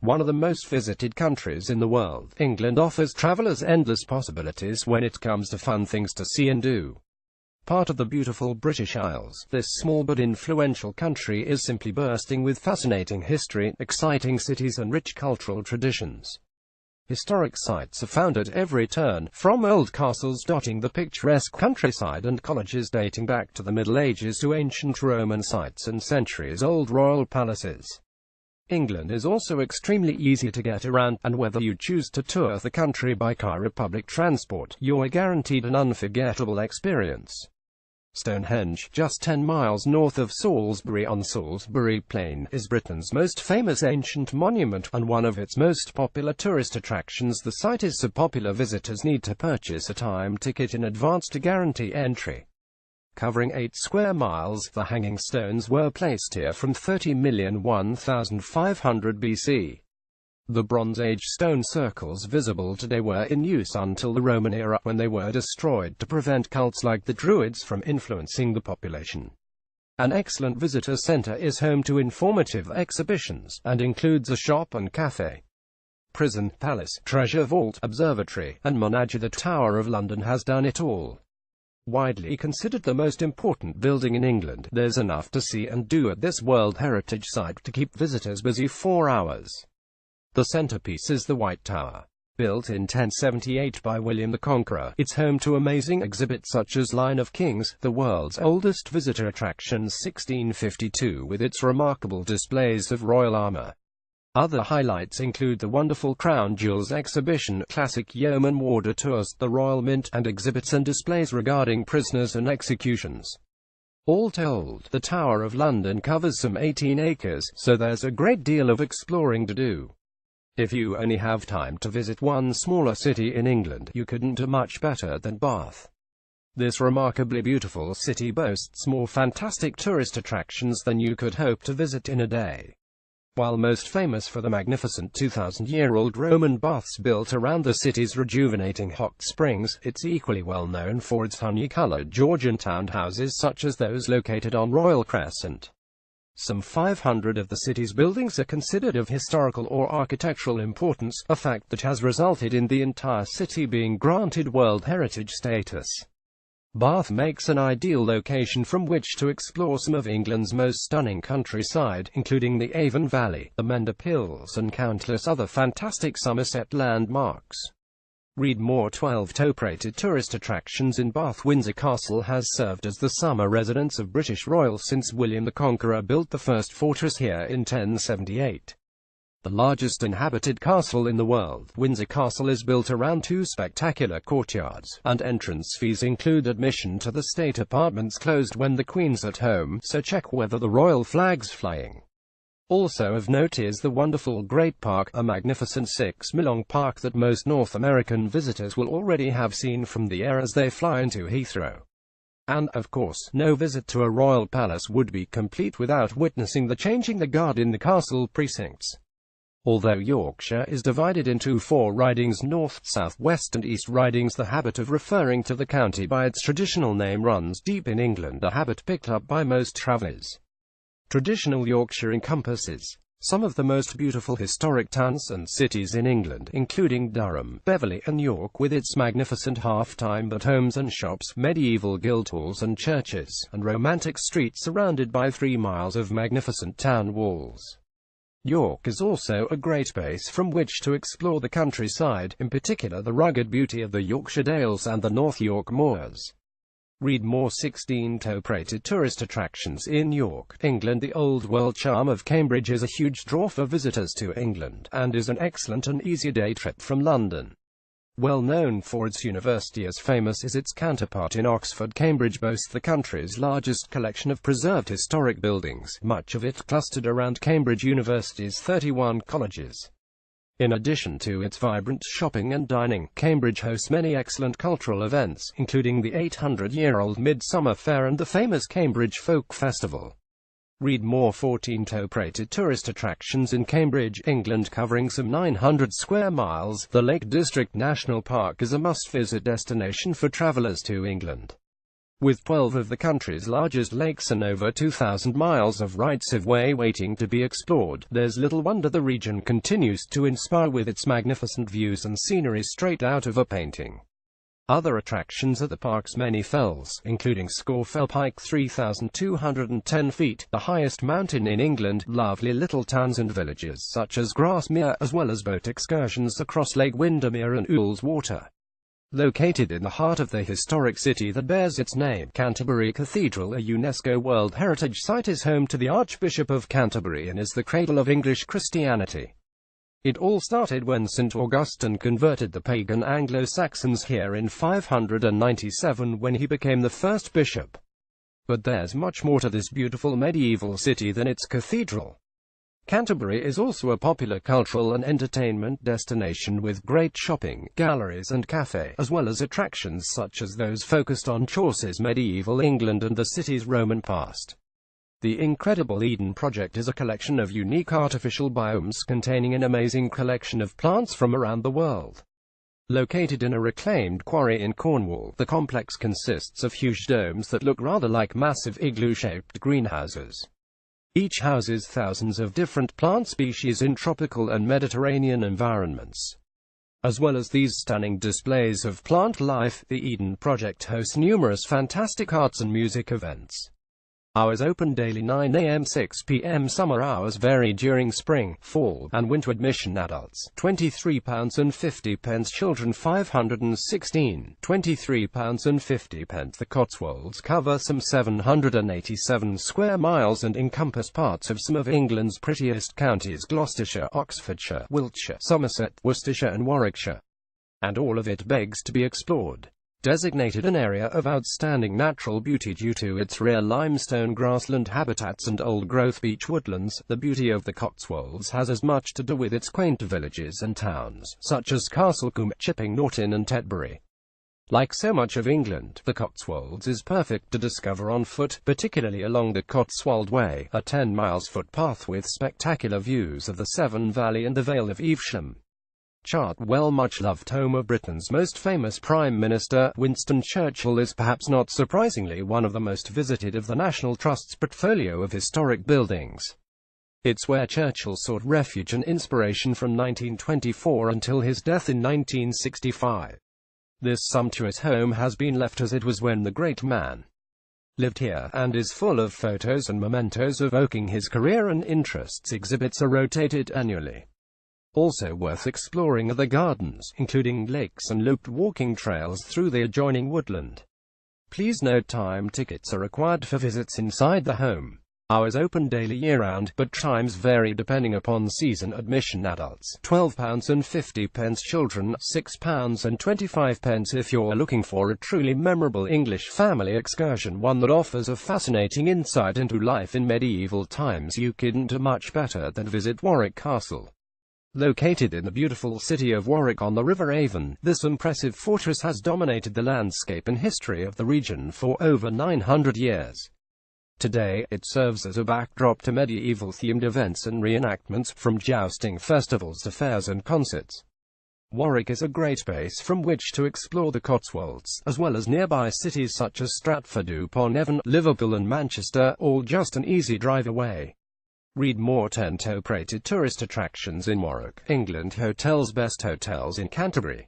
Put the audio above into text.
One of the most visited countries in the world, England offers travelers endless possibilities when it comes to fun things to see and do. Part of the beautiful British Isles, this small but influential country is simply bursting with fascinating history, exciting cities and rich cultural traditions. Historic sites are found at every turn, from old castles dotting the picturesque countryside and colleges dating back to the Middle Ages to ancient Roman sites and centuries-old royal palaces. England is also extremely easy to get around, and whether you choose to tour the country by car or public transport, you're guaranteed an unforgettable experience. Stonehenge, just 10 miles north of Salisbury on Salisbury Plain, is Britain's most famous ancient monument, and one of its most popular tourist attractions. The site is so popular visitors need to purchase a time ticket in advance to guarantee entry. Covering 8 square miles, the hanging stones were placed here from 30,001,500 BC. The Bronze Age stone circles visible today were in use until the Roman era, when they were destroyed to prevent cults like the Druids from influencing the population. An excellent visitor centre is home to informative exhibitions, and includes a shop and cafe. Prison, palace, treasure vault, observatory, and menagerie. The Tower of London has done it all. Widely considered the most important building in England, there's enough to see and do at this World Heritage Site to keep visitors busy for hours. The centerpiece is the White Tower. Built in 1078 by William the Conqueror, it's home to amazing exhibits such as Line of Kings, the world's oldest visitor attraction, 1652, with its remarkable displays of royal armor. Other highlights include the wonderful Crown Jewels exhibition, classic yeoman warder tours, the Royal Mint, and exhibits and displays regarding prisoners and executions. All told, the Tower of London covers some 18 acres, so there's a great deal of exploring to do. If you only have time to visit one smaller city in England, you couldn't do much better than Bath. This remarkably beautiful city boasts more fantastic tourist attractions than you could hope to visit in a day. While most famous for the magnificent 2,000-year-old Roman baths built around the city's rejuvenating hot springs, it's equally well known for its honey-colored Georgian townhouses such as those located on Royal Crescent. Some 500 of the city's buildings are considered of historical or architectural importance, a fact that has resulted in the entire city being granted World Heritage status. Bath makes an ideal location from which to explore some of England's most stunning countryside, including the Avon Valley, the Mendip Hills and countless other fantastic Somerset landmarks. Read more. 12 top-rated tourist attractions in Bath. Windsor Castle has served as the summer residence of British royals since William the Conqueror built the first fortress here in 1078. The largest inhabited castle in the world, Windsor Castle is built around 2 spectacular courtyards, and entrance fees include admission to the state apartments closed when the Queen's at home, so check whether the royal flag's flying. Also of note is the wonderful Great Park, a magnificent 6-mile-long park that most North American visitors will already have seen from the air as they fly into Heathrow. And, of course, no visit to a royal palace would be complete without witnessing the changing the guard in the castle precincts. Although Yorkshire is divided into 4 ridings, North, South, West and East ridings, the habit of referring to the county by its traditional name runs deep in England, a habit picked up by most travellers. Traditional Yorkshire encompasses some of the most beautiful historic towns and cities in England, including Durham, Beverley and York, with its magnificent half-timbered homes and shops, medieval guildhalls and churches, and romantic streets surrounded by 3 miles of magnificent town walls. York is also a great base from which to explore the countryside, in particular the rugged beauty of the Yorkshire Dales and the North York Moors. Read more. 16 top-rated tourist attractions in York, England. The old world charm of Cambridge is a huge draw for visitors to England, and is an excellent and easy day trip from London. Well known for its university, as famous as its counterpart in Oxford, Cambridge boasts the country's largest collection of preserved historic buildings, much of it clustered around Cambridge University's 31 colleges. In addition to its vibrant shopping and dining, Cambridge hosts many excellent cultural events, including the 800-year-old Midsummer Fair and the famous Cambridge Folk Festival. Read more. 14 top-rated tourist attractions in Cambridge, England. Covering some 900 square miles, the Lake District National Park is a must-visit destination for travellers to England. With 12 of the country's largest lakes and over 2,000 miles of rights-of-way waiting to be explored, there's little wonder the region continues to inspire with its magnificent views and scenery straight out of a painting. Other attractions at the park's many fells, including Scawfell Pike 3,210 feet, the highest mountain in England, lovely little towns and villages such as Grasmere, as well as boat excursions across Lake Windermere and Ullswater. Located in the heart of the historic city that bears its name, Canterbury Cathedral, a UNESCO World Heritage Site, is home to the Archbishop of Canterbury and is the cradle of English Christianity. It all started when St. Augustine converted the pagan Anglo-Saxons here in 597 when he became the first bishop. But there's much more to this beautiful medieval city than its cathedral. Canterbury is also a popular cultural and entertainment destination with great shopping, galleries and café, as well as attractions such as those focused on Chaucer's medieval England and the city's Roman past. The incredible Eden Project is a collection of unique artificial biomes containing an amazing collection of plants from around the world. Located in a reclaimed quarry in Cornwall, the complex consists of huge domes that look rather like massive igloo-shaped greenhouses. Each houses thousands of different plant species in tropical and Mediterranean environments. As well as these stunning displays of plant life, the Eden Project hosts numerous fantastic arts and music events. Hours open daily 9 a.m. 6 p.m. Summer hours vary during spring, fall, and winter. Admission adults, £23.50, children £516, £23.50. The Cotswolds cover some 787 square miles and encompass parts of some of England's prettiest counties: Gloucestershire, Oxfordshire, Wiltshire, Somerset, Worcestershire and Warwickshire. And all of it begs to be explored. Designated an area of outstanding natural beauty due to its rare limestone grassland habitats and old-growth beech woodlands, the beauty of the Cotswolds has as much to do with its quaint villages and towns, such as Castlecombe, Chipping Norton and Tetbury. Like so much of England, the Cotswolds is perfect to discover on foot, particularly along the Cotswold Way, a 10-mile footpath with spectacular views of the Severn Valley and the Vale of Evesham. Chartwell, much-loved home of Britain's most famous Prime Minister, Winston Churchill, is perhaps not surprisingly one of the most visited of the National Trust's portfolio of historic buildings. It's where Churchill sought refuge and inspiration from 1924 until his death in 1965. This sumptuous home has been left as it was when the great man lived here, and is full of photos and mementos evoking his career and interests. Exhibits are rotated annually. Also worth exploring are the gardens, including lakes and looped walking trails through the adjoining woodland. Please note time tickets are required for visits inside the home. Hours open daily year-round, but times vary depending upon season. Admission adults, £12.50, children, £6.25. If you're looking for a truly memorable English family excursion, one that offers a fascinating insight into life in medieval times, you couldn't do much better than visit Warwick Castle. Located in the beautiful city of Warwick on the River Avon, this impressive fortress has dominated the landscape and history of the region for over 900 years. Today, it serves as a backdrop to medieval-themed events and reenactments, from jousting festivals to fairs and concerts. Warwick is a great base from which to explore the Cotswolds, as well as nearby cities such as Stratford-upon-Avon, Liverpool and Manchester, all just an easy drive away. Read more: 10 top-rated tourist attractions in Warwick, England. Hotels: best hotels in Canterbury.